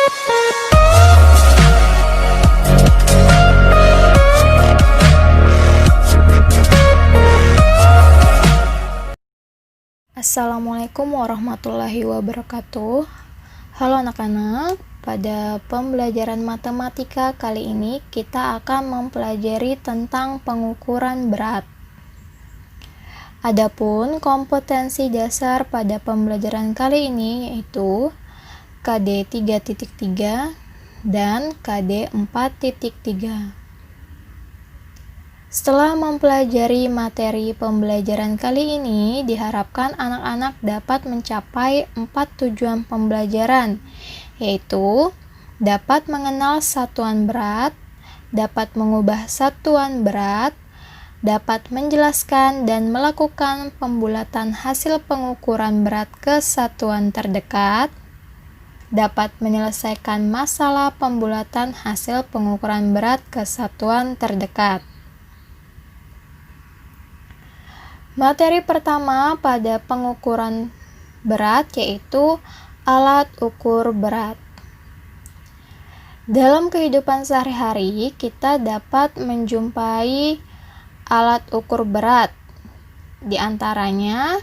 Assalamualaikum warahmatullahi wabarakatuh. Halo anak-anak, pada pembelajaran matematika kali ini kita akan mempelajari tentang pengukuran berat. Adapun kompetensi dasar pada pembelajaran kali ini yaitu KD 3.3 dan KD 4.3. Setelah mempelajari materi pembelajaran kali ini, diharapkan anak-anak dapat mencapai 4 tujuan pembelajaran, yaitu dapat mengenal satuan berat, dapat mengubah satuan berat, dapat menjelaskan dan melakukan pembulatan hasil pengukuran berat ke satuan terdekat, dapat menyelesaikan masalah pembulatan hasil pengukuran berat ke satuan terdekat. Materi pertama pada pengukuran berat yaitu alat ukur berat. Dalam kehidupan sehari-hari, kita dapat menjumpai alat ukur berat. Di antaranya,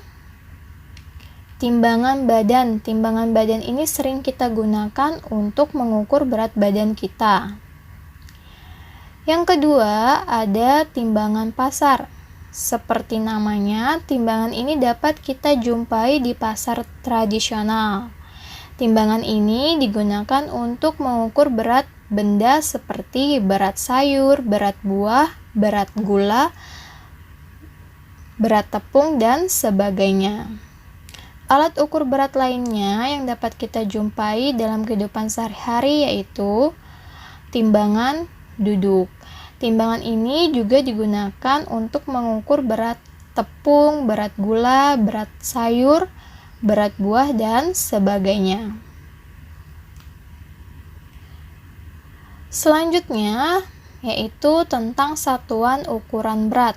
timbangan badan. Timbangan badan ini sering kita gunakan untuk mengukur berat badan kita. Yang kedua, ada timbangan pasar. Seperti namanya, timbangan ini dapat kita jumpai di pasar tradisional. Timbangan ini digunakan untuk mengukur berat benda seperti berat sayur, berat buah, berat gula, berat tepung, dan sebagainya. Alat ukur berat lainnya yang dapat kita jumpai dalam kehidupan sehari-hari yaitu timbangan duduk. Timbangan ini juga digunakan untuk mengukur berat tepung, berat gula, berat sayur, berat buah, dan sebagainya. Selanjutnya, yaitu tentang satuan ukuran berat.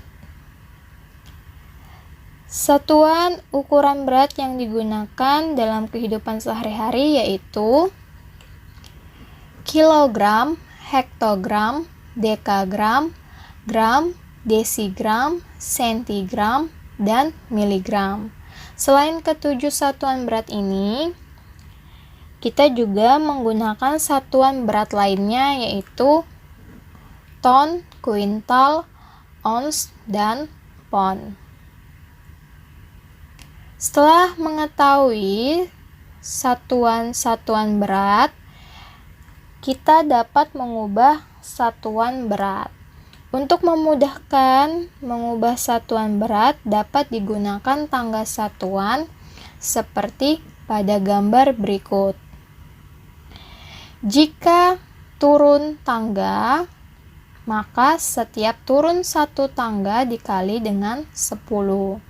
Satuan ukuran berat yang digunakan dalam kehidupan sehari-hari yaitu kilogram, hektogram, dekagram, gram, desigram, sentigram, dan miligram. Selain ketujuh satuan berat ini, kita juga menggunakan satuan berat lainnya yaitu ton, kuintal, ons, dan pon. Setelah mengetahui satuan-satuan berat, kita dapat mengubah satuan berat. Untuk memudahkan mengubah satuan berat dapat digunakan tangga satuan seperti pada gambar berikut. Jika turun tangga, maka setiap turun satu tangga dikali dengan 10.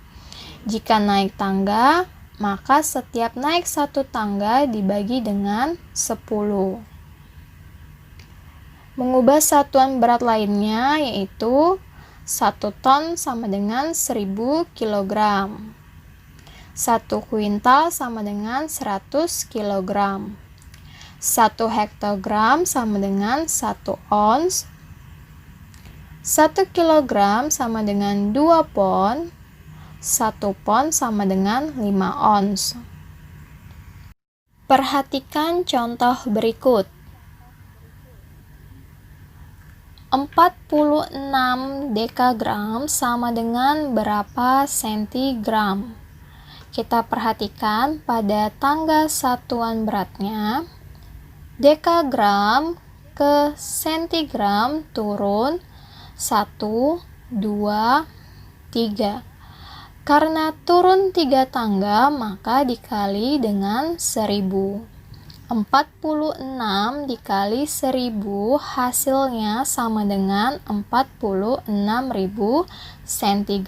Jika naik tangga, maka setiap naik satu tangga dibagi dengan 10. Mengubah satuan berat lainnya yaitu 1 ton sama dengan 1000 kg. 1 kuintal sama dengan 100 kg. 1 hektogram sama dengan 1 ons. 1 kilogram sama dengan 2 pon. 1 pon sama dengan 5 ons. Perhatikan contoh berikut. 46 dekagram sama dengan berapa sentigram? Kita perhatikan pada tangga satuan beratnya, dekagram ke sentigram turun 1, 2, 3. Karena turun 3 tangga, maka dikali dengan 1000. 46 dikali 1000 hasilnya sama dengan 46.000 cm.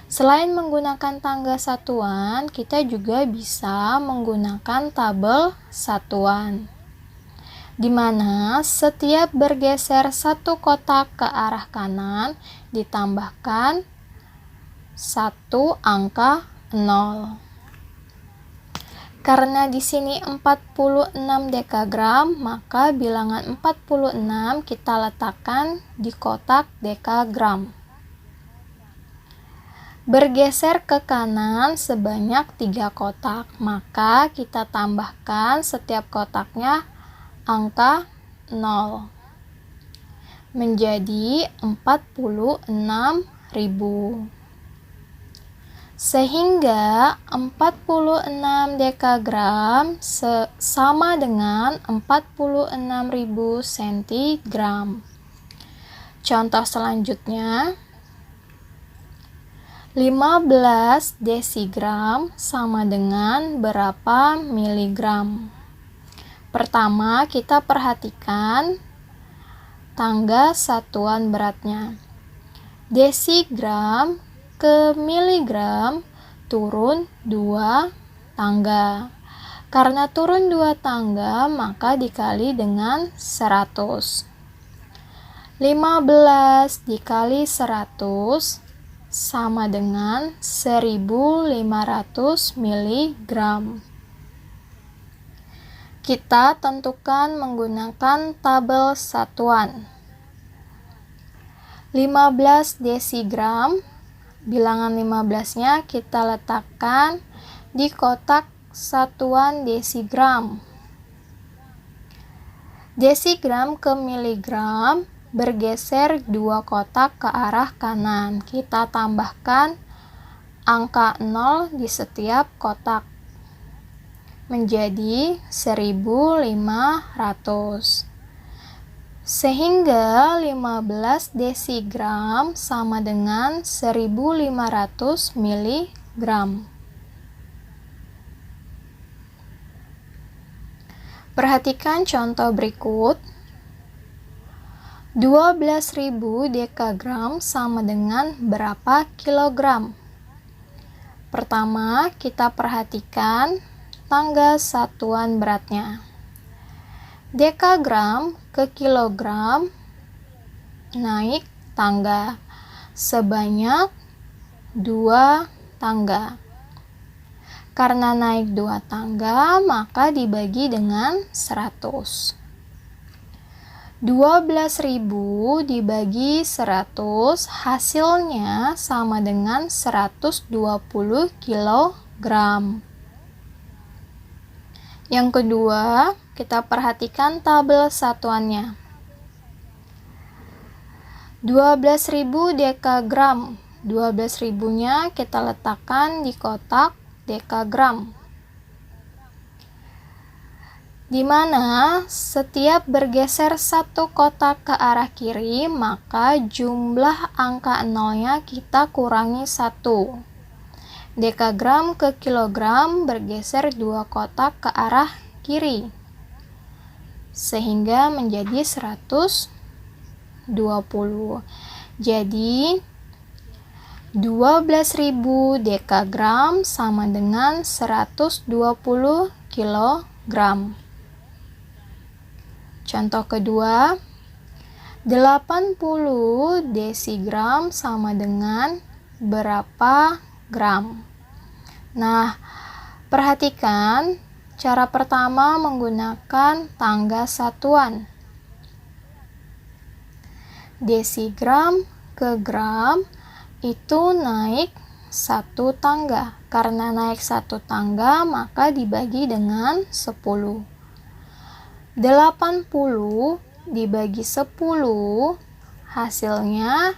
Selain menggunakan tangga satuan, kita juga bisa menggunakan tabel satuan, di mana setiap bergeser satu kotak ke arah kanan ditambahkan satu angka 0. Karena di sini 46 dekagram, maka bilangan 46 kita letakkan di kotak dekagram. Bergeser ke kanan sebanyak 3 kotak, maka kita tambahkan setiap kotaknya angka 0 menjadi 46.000. Sehingga 46 dekagram sama dengan 46.000 cm. Contoh selanjutnya, 15 desigram sama dengan berapa miligram? Pertama, kita perhatikan tangga satuan beratnya. Desigram ke miligram turun 2 tangga. Karena turun 2 tangga, maka dikali dengan 100. 15 dikali 100 sama dengan 1500 mg. Kita tentukan menggunakan tabel satuan. 15 desigram, bilangan 15-nya kita letakkan di kotak satuan desigram. Desigram ke miligram bergeser 2 kotak ke arah kanan. Kita tambahkan angka 0 di setiap kotak menjadi 1500. Sehingga 15 desigram sama dengan 1500 mg. Perhatikan contoh berikut. 12.000 dekagram sama dengan berapa kilogram? Pertama, kita perhatikan tangga satuan beratnya. Dekagram ke kilogram naik tangga sebanyak 2 tangga. Karena naik 2 tangga, maka dibagi dengan 100. 12.000 dibagi 100, hasilnya sama dengan 120 kg. Yang kedua, kita perhatikan tabel satuannya. 12.000 dekagram. 12.000-nya kita letakkan di kotak dekagram, di mana setiap bergeser 1 kotak ke arah kiri, maka jumlah angka 0-nya kita kurangi 1. Dekagram ke kilogram bergeser 2 kotak ke arah kiri, sehingga menjadi 120. Jadi 12.000 dekagram sama dengan 120 kilogram. Contoh kedua, 80 desigram sama dengan berapa gram? Nah, perhatikan cara pertama menggunakan tangga satuan. Desigram ke gram itu naik 1 tangga. Karena naik 1 tangga, maka dibagi dengan 10. 80 dibagi 10, hasilnya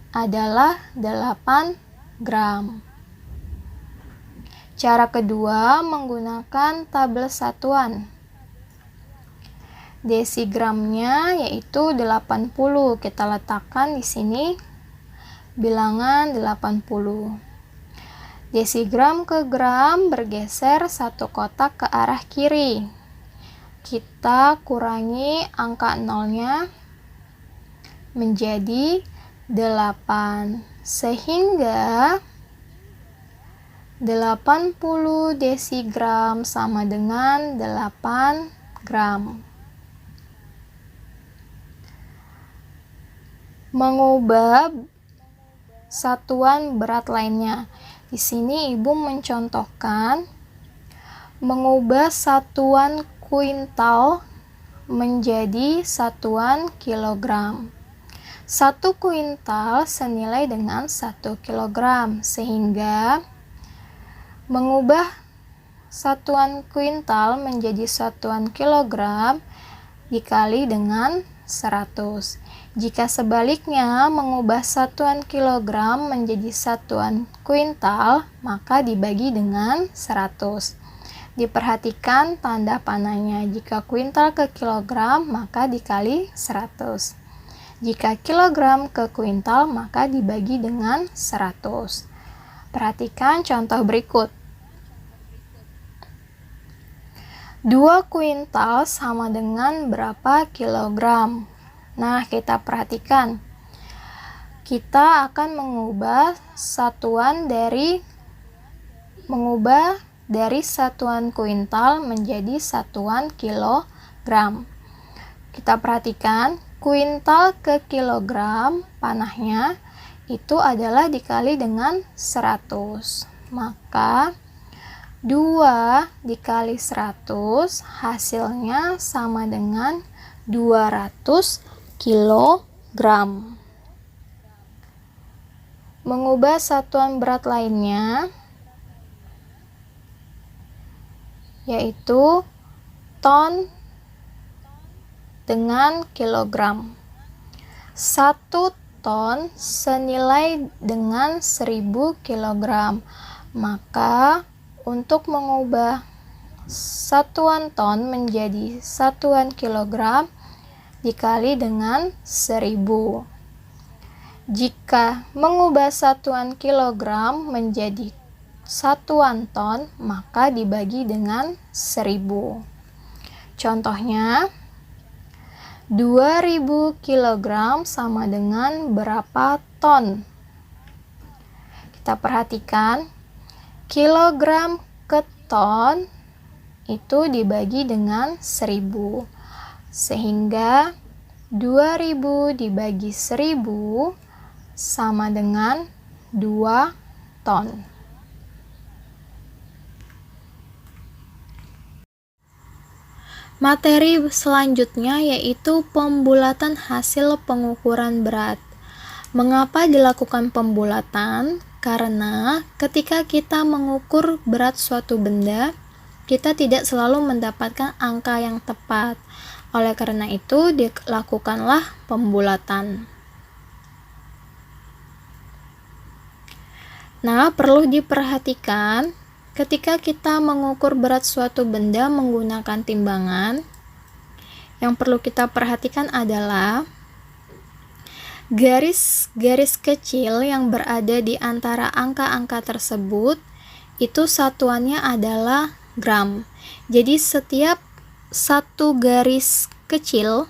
adalah 8 gram. Cara kedua menggunakan tabel satuan. Desigramnya yaitu 80. Kita letakkan di sini bilangan 80. Desigram ke gram bergeser 1 kotak ke arah kiri. Kita kurangi angka 0-nya menjadi 8, sehingga 80 desigram sama dengan 8 gram. Mengubah satuan berat lainnya. Di sini Ibu mencontohkan mengubah satuan kuintal menjadi satuan kilogram. 1 kuintal senilai dengan 1 kilogram, sehingga mengubah satuan kuintal menjadi satuan kilogram dikali dengan 100. Jika sebaliknya mengubah satuan kilogram menjadi satuan kuintal, maka dibagi dengan 100. Diperhatikan tanda panahnya. Jika kuintal ke kilogram, maka dikali 100. Jika kilogram ke kuintal, maka dibagi dengan 100. Perhatikan contoh berikut. 2 kuintal sama dengan berapa kilogram? Nah, kita perhatikan. Kita akan mengubah dari satuan kuintal menjadi satuan kilogram. Kita perhatikan, kuintal ke kilogram panahnya itu adalah dikali dengan 100. Maka 2 dikali 100 hasilnya sama dengan 200 kilogram. Mengubah satuan berat lainnya, yaitu ton dengan kilogram. 1 ton senilai dengan 1000 kilogram. Maka untuk mengubah satuan ton menjadi satuan kilogram dikali dengan 1000. Jika mengubah satuan kilogram menjadi satuan ton, maka dibagi dengan 1000. Contohnya, 2000 kilogram sama dengan berapa ton? Kita perhatikan, kilogram ke ton itu dibagi dengan 1000. Sehingga 2000 dibagi 1000 sama dengan 2 ton. Materi selanjutnya yaitu pembulatan hasil pengukuran berat. Mengapa dilakukan pembulatan? Karena ketika kita mengukur berat suatu benda, kita tidak selalu mendapatkan angka yang tepat. Oleh karena itu, dilakukanlah pembulatan. Nah, perlu diperhatikan ketika kita mengukur berat suatu benda menggunakan timbangan, yang perlu kita perhatikan adalah garis-garis kecil yang berada di antara angka-angka tersebut, itu satuannya adalah gram. Jadi setiap satu garis kecil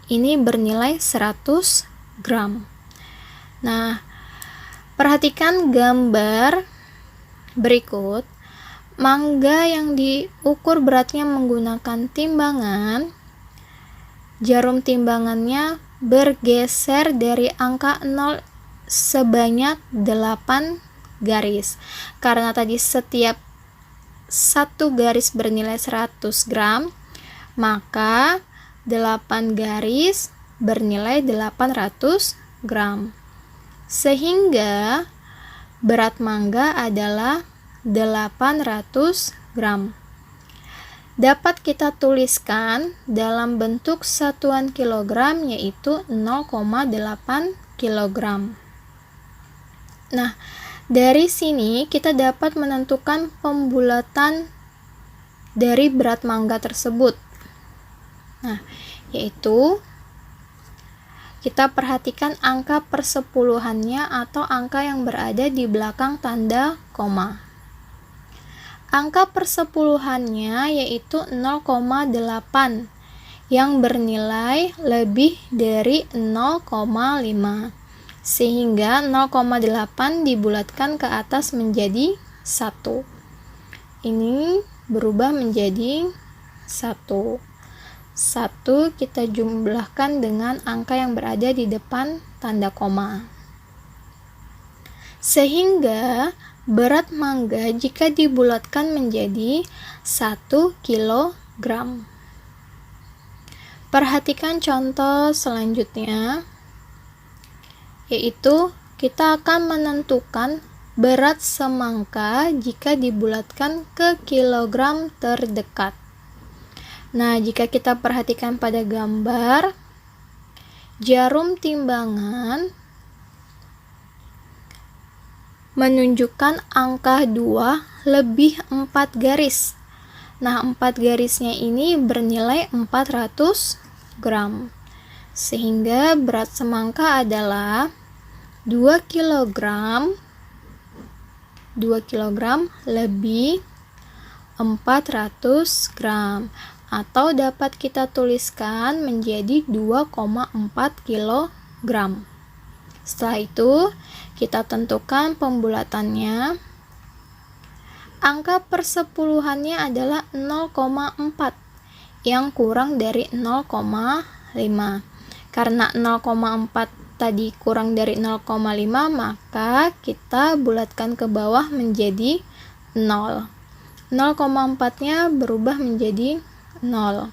ini bernilai 100 gram. Nah, perhatikan gambar berikut. Mangga yang diukur beratnya menggunakan timbangan, jarum timbangannya bergeser dari angka 0 sebanyak 8 garis. Karena tadi setiap satu garis bernilai 100 gram, maka 8 garis bernilai 800 gram. Sehingga berat mangga adalah 800 gram. Dapat kita tuliskan dalam bentuk satuan kilogram, yaitu 0,8 kilogram. Nah, dari sini kita dapat menentukan pembulatan dari berat mangga tersebut. Nah, yaitu kita perhatikan angka persepuluhannya atau angka yang berada di belakang tanda koma. Angka persepuluhannya yaitu 0,8 yang bernilai lebih dari 0,5. Sehingga 0,8 dibulatkan ke atas menjadi 1. Ini berubah menjadi 1. 1 kita jumlahkan dengan angka yang berada di depan tanda koma. Sehingga berat mangga jika dibulatkan menjadi 1 kilogram. Perhatikan contoh selanjutnya, yaitu kita akan menentukan berat semangka jika dibulatkan ke kilogram terdekat. Nah, jika kita perhatikan pada gambar, jarum timbangan menunjukkan angka 2 lebih 4 garis. Nah, 4 garisnya ini bernilai 400 gram. Sehingga berat semangka adalah 2 kg lebih 400 gram. Atau dapat kita tuliskan menjadi 2,4 kg. Setelah itu, kita tentukan pembulatannya. Angka persepuluhannya adalah 0,4 yang kurang dari 0,5. Karena 0,4 tadi kurang dari 0,5, maka kita bulatkan ke bawah menjadi 0. 0,4-nya berubah menjadi 0.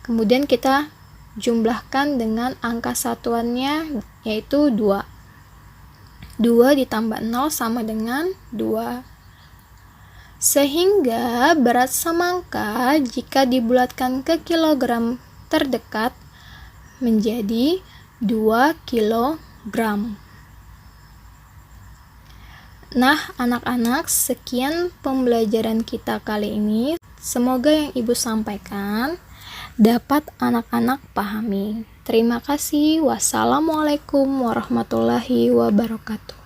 Kemudian kita jumlahkan dengan angka satuannya, yaitu 2. 2 ditambah 0 sama dengan 2. Sehingga berat semangka jika dibulatkan ke kilogram terdekat menjadi 2 kilogram. Nah, anak-anak, sekian pembelajaran kita kali ini. Semoga yang Ibu sampaikan dapat anak-anak pahami. Terima kasih. Wassalamualaikum warahmatullahi wabarakatuh.